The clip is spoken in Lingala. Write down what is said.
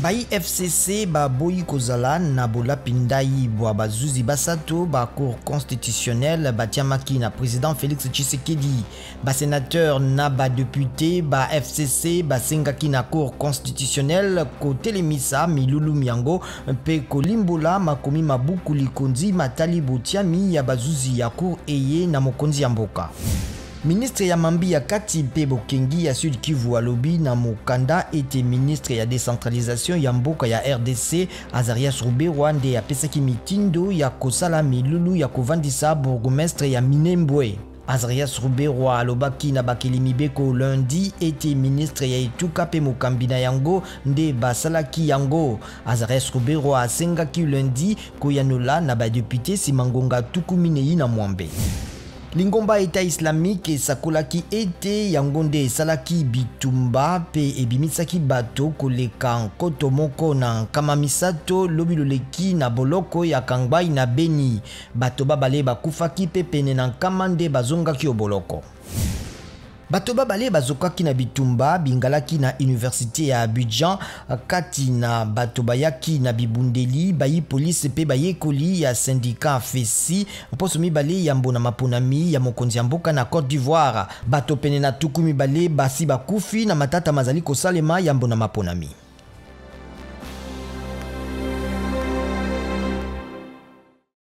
Bayi FCC ba boyi kozala na bola pindai bwa bazuzi basato ba cour constitutionnelle batiamaki na président Félix Tshisekedi ba sénateur na ba député ba FCC ba sengaki na cour constitutionnelle ko telemisa milulu miango pe kolimbola makomi mabuku likonzi matali botiami ya bazuzi ya cour eye na mokonzi ya mboka. Ministre ya mambi ya kati pe bokengi ya Sud Kivu alobi na mokanda ete ministre ya décentralisation ya mboka ya RDC Azarias Ruberwa nde apesaki mitindo ya kosala milulu ya kovandisa bourgmestre ya Minembwe. Azarias Ruberwa alobaki na bakeli mibeko lundi ete ministre ya etuka pe mokambi na yango nde basalaki yango. Azarias Ruberwa asengaki lundi koyanola na badepute simangonga tukumine na mwambe. Lingomba État islamique esakolaki ete yango nde esalaki bitumba pe ebimisaki bato koleka nkoto moko na nkama misato lobi loleki na boloko ya Kangbai na Beni. Bato babale bakufaki pe pene na nkama nde bazongaki oboloko. Bato babale bazokaki na bitumba bingalaki na université ya Abidjan kati na bato bayaki na bibundeli bayi police pe bayekoli ya syndicat FESI mposo mibale ya mbona maponami ya mokonzi ya mboka na Côte d'Ivoire. Bato pene na tuku mibale basi bakufi na matata mazali kosalema ya mbona maponami.